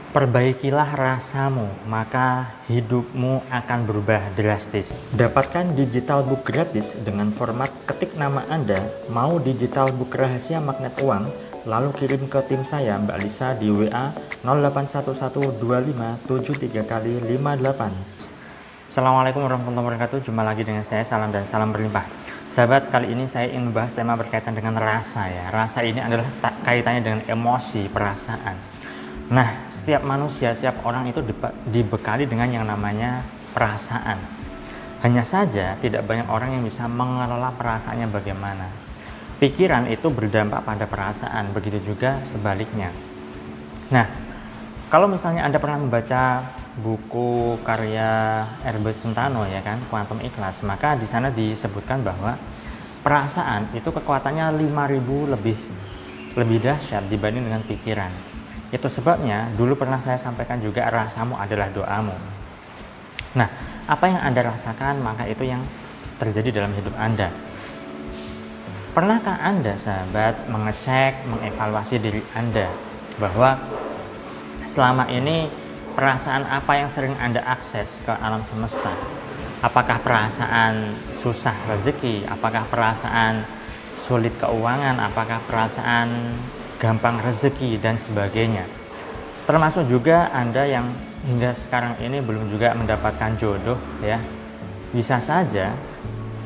Perbaikilah rasamu, maka hidupmu akan berubah drastis. Dapatkan digital book gratis dengan format ketik nama Anda, mau digital book rahasia magnet uang, lalu kirim ke tim saya Mbak Lisa di WA 08112573 kali 58. Assalamualaikum warahmatullahi wabarakatuh. Jumpa lagi dengan saya, salam dan salam berlimpah. Sahabat, kali ini saya ingin membahas tema berkaitan dengan rasa ya. Rasa ini adalah kaitannya dengan emosi, perasaan. Nah, setiap manusia, setiap orang itu dibekali dengan yang namanya perasaan. Hanya saja tidak banyak orang yang bisa mengelola perasaannya bagaimana. Pikiran itu berdampak pada perasaan, begitu juga sebaliknya. Nah, kalau misalnya Anda pernah membaca buku karya Herbert Sentano ya kan, Quantum Ikhlas, maka di sana disebutkan bahwa perasaan itu kekuatannya 5000 lebih dahsyat dibanding dengan pikiran. Itu sebabnya dulu pernah saya sampaikan juga, rasamu adalah doamu. Nah, apa yang Anda rasakan, maka itu yang terjadi dalam hidup Anda. Pernahkah Anda, sahabat, mengecek, mengevaluasi diri Anda bahwa selama ini perasaan apa yang sering Anda akses ke alam semesta? Apakah perasaan susah rezeki? Apakah perasaan sulit keuangan? Apakah perasaan gampang rezeki dan sebagainya? Termasuk juga Anda yang hingga sekarang ini belum juga mendapatkan jodoh ya. Bisa saja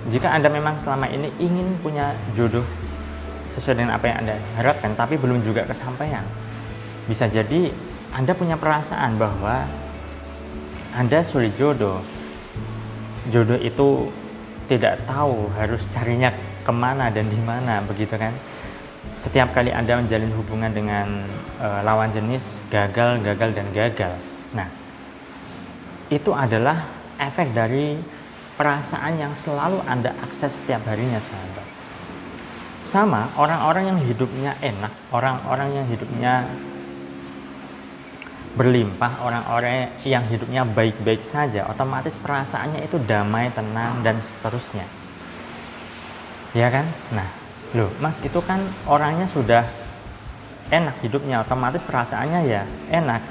jika Anda memang selama ini ingin punya jodoh sesuai dengan apa yang Anda harapkan tapi belum juga kesampaian. Bisa jadi Anda punya perasaan bahwa Anda sulit jodoh. Jodoh itu tidak tahu harus carinya kemana dan di mana, begitu kan? Setiap kali Anda menjalin hubungan dengan lawan jenis, gagal, dan gagal. Nah, itu adalah efek dari perasaan yang selalu Anda akses setiap harinya, sahabat. Sama orang-orang yang hidupnya enak, orang-orang yang hidupnya berlimpah, orang-orang yang hidupnya baik-baik saja, otomatis perasaannya itu damai, tenang, dan seterusnya. Ya kan? Nah, loh, Mas, itu kan orangnya sudah enak hidupnya, otomatis perasaannya ya enak.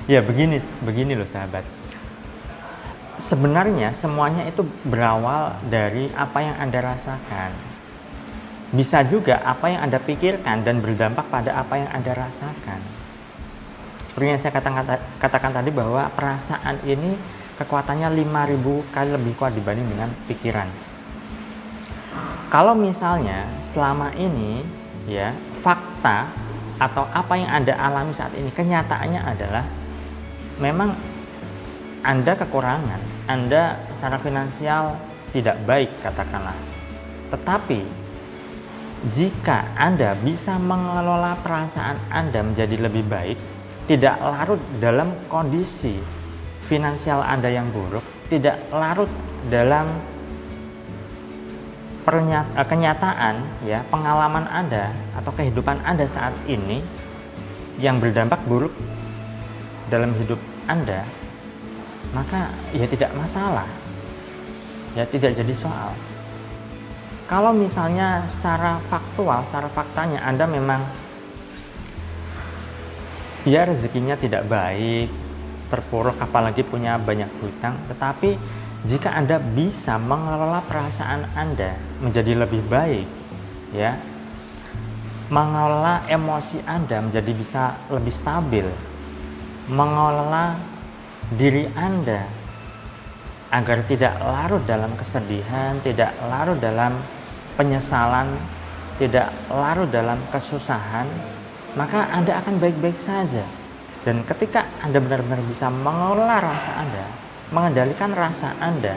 Ya begini loh, sahabat. Sebenarnya semuanya itu berawal dari apa yang Anda rasakan. Bisa juga apa yang Anda pikirkan dan berdampak pada apa yang Anda rasakan. Seperti yang saya katakan tadi bahwa perasaan ini kekuatannya 5000 kali lebih kuat dibanding dengan pikiran. Kalau misalnya selama ini ya fakta atau apa yang Anda alami saat ini kenyataannya adalah memang Anda kekurangan, Anda secara finansial tidak baik katakanlah. Tetapi jika Anda bisa mengelola perasaan Anda menjadi lebih baik, tidak larut dalam kondisi finansial Anda yang buruk, tidak larut dalam kenyataan ya, pengalaman Anda atau kehidupan Anda saat ini yang berdampak buruk dalam hidup Anda, maka ya tidak masalah, ya tidak jadi soal. Kalau misalnya secara faktual, secara faktanya Anda memang ya rezekinya tidak baik, terpuruk, apalagi punya banyak hutang, tetapi jika Anda bisa mengelola perasaan Anda menjadi lebih baik, ya, mengelola emosi Anda menjadi bisa lebih stabil, mengelola diri Anda agar tidak larut dalam kesedihan, tidak larut dalam penyesalan, tidak larut dalam kesusahan, maka Anda akan baik-baik saja. Dan ketika Anda benar-benar bisa mengelola rasa Anda, mengendalikan rasa Anda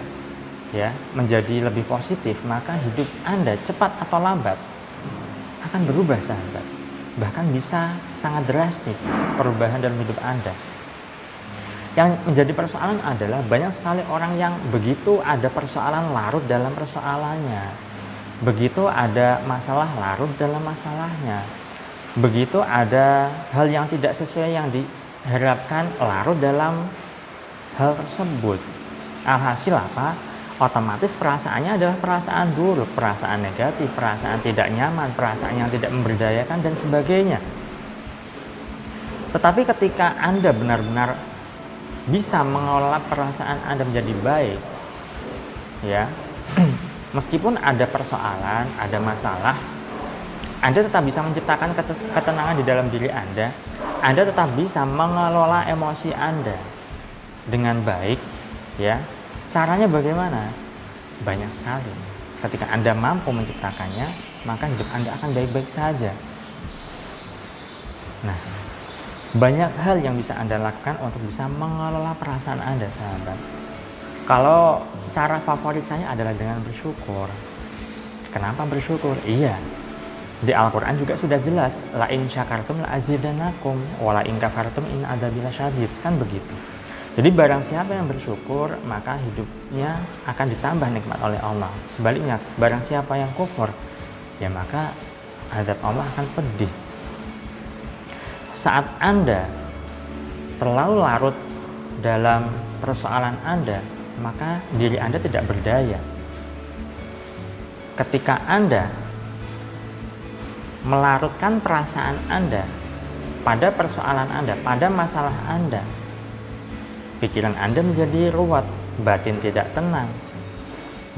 ya menjadi lebih positif, maka hidup Anda cepat atau lambat akan berubah, sahabat. Bahkan bisa sangat drastis perubahan dalam hidup Anda. Yang menjadi persoalan adalah banyak sekali orang yang begitu ada persoalan larut dalam persoalannya. Begitu ada masalah larut dalam masalahnya. Begitu ada hal yang tidak sesuai yang diharapkan larut dalam hal tersebut. Alhasil apa? Otomatis perasaannya adalah perasaan buruk, perasaan negatif, perasaan tidak nyaman, perasaan yang tidak memberdayakan dan sebagainya. Tetapi ketika Anda benar-benar bisa mengelola perasaan Anda menjadi baik, ya, meskipun ada persoalan, ada masalah, Anda tetap bisa menciptakan ketenangan di dalam diri Anda. Anda tetap bisa mengelola emosi Anda dengan baik, ya. Caranya bagaimana? Banyak sekali. Ketika Anda mampu menciptakannya, maka hidup Anda akan baik-baik saja. Nah, banyak hal yang bisa Anda lakukan untuk bisa mengelola perasaan Anda, sahabat. Kalau cara favorit saya adalah dengan bersyukur. Kenapa bersyukur? Iya, di Al-Quran juga sudah jelas, la in syakartum la azidannakum wa la in kafartum in adzabi lasyadid, kan begitu. Jadi barang siapa yang bersyukur, maka hidupnya akan ditambah nikmat oleh Allah. Sebaliknya, barang siapa yang kufur, ya maka azab Allah akan pedih. Saat Anda terlalu larut dalam persoalan Anda, maka diri Anda tidak berdaya. Ketika Anda melarutkan perasaan Anda pada persoalan Anda, pada masalah Anda, pikiran Anda menjadi ruwet, batin tidak tenang.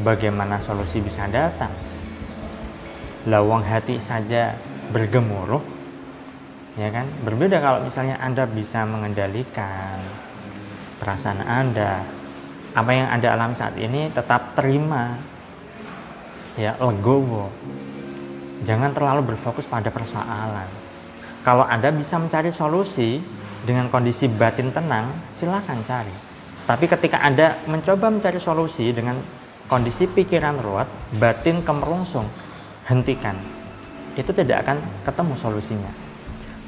Bagaimana solusi bisa datang? Lawang hati saja bergemuruh, ya kan? Berbeda kalau misalnya Anda bisa mengendalikan perasaan Anda. Apa yang Anda alami saat ini tetap terima, ya, legowo. Jangan terlalu berfokus pada persoalan. Kalau Anda bisa mencari solusi dengan kondisi batin tenang, silakan cari. Tapi ketika Anda mencoba mencari solusi dengan kondisi pikiran ruwet, batin kemerungsung, hentikan. Itu tidak akan ketemu solusinya.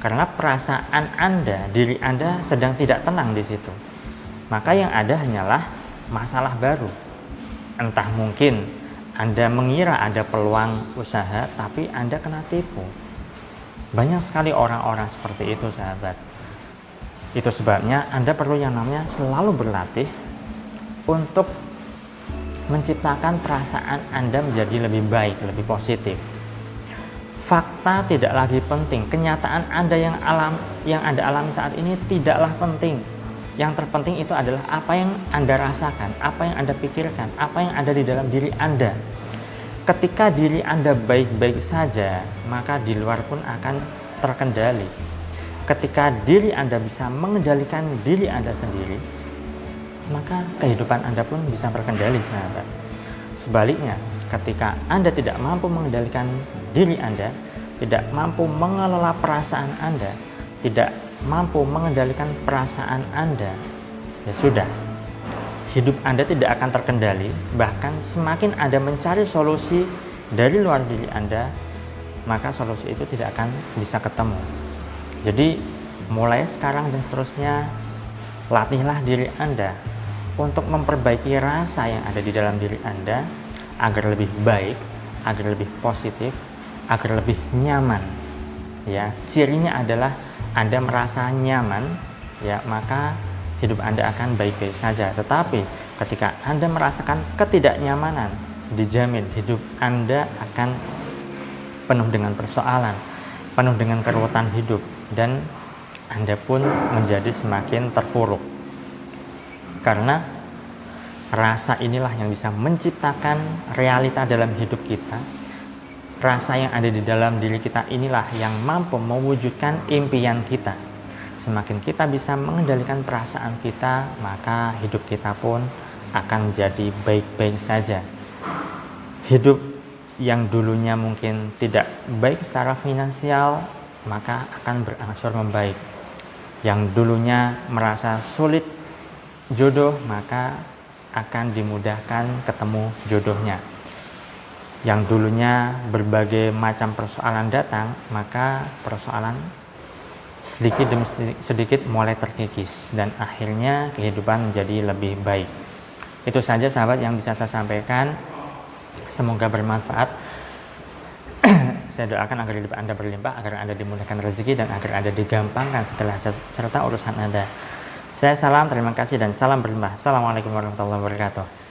Karena perasaan Anda, diri Anda sedang tidak tenang di situ. Maka yang ada hanyalah masalah baru. Entah mungkin Anda mengira ada peluang usaha, tapi Anda kena tipu. Banyak sekali orang-orang seperti itu, sahabat. Itu sebabnya Anda perlu yang namanya selalu berlatih untuk menciptakan perasaan Anda menjadi lebih baik, lebih positif. Fakta tidak lagi penting, kenyataan Anda yang Anda alami saat ini tidaklah penting. Yang terpenting itu adalah apa yang Anda rasakan, apa yang Anda pikirkan, apa yang ada di dalam diri Anda. Ketika diri Anda baik-baik saja, maka di luar pun akan terkendali. Ketika diri Anda bisa mengendalikan diri Anda sendiri, maka kehidupan Anda pun bisa terkendali, sahabat. Sebaliknya, ketika Anda tidak mampu mengendalikan diri Anda, tidak mampu mengelola perasaan Anda, tidak mampu mengendalikan perasaan Anda, ya sudah, hidup Anda tidak akan terkendali. Bahkan semakin Anda mencari solusi dari luar diri Anda, maka solusi itu tidak akan bisa ketemu. Jadi mulai sekarang dan seterusnya, latihlah diri Anda untuk memperbaiki rasa yang ada di dalam diri Anda agar lebih baik, agar lebih positif, agar lebih nyaman. Ya, cirinya adalah Anda merasa nyaman, ya, maka hidup Anda akan baik-baik saja. Tetapi ketika Anda merasakan ketidaknyamanan, dijamin hidup Anda akan penuh dengan persoalan, penuh dengan keruwetan hidup, dan Anda pun menjadi semakin terpuruk. Karena rasa inilah yang bisa menciptakan realita dalam hidup kita. Rasa yang ada di dalam diri kita inilah yang mampu mewujudkan impian kita. Semakin kita bisa mengendalikan perasaan kita, maka hidup kita pun akan menjadi baik-baik saja. Hidup yang dulunya mungkin tidak baik secara finansial, maka akan berangsur membaik. Yang dulunya merasa sulit jodoh, maka akan dimudahkan ketemu jodohnya. Yang dulunya berbagai macam persoalan datang, maka persoalan sedikit demi sedikit mulai terkikis dan akhirnya kehidupan menjadi lebih baik. Itu saja, sahabat, yang bisa saya sampaikan. Semoga bermanfaat. Saya doakan agar hidup Anda berlimpah, agar Anda dimudahkan rezeki, dan agar Anda digampangkan segala serta urusan Anda. Saya salam, terima kasih, dan salam berlimpah. Assalamualaikum warahmatullahi wabarakatuh.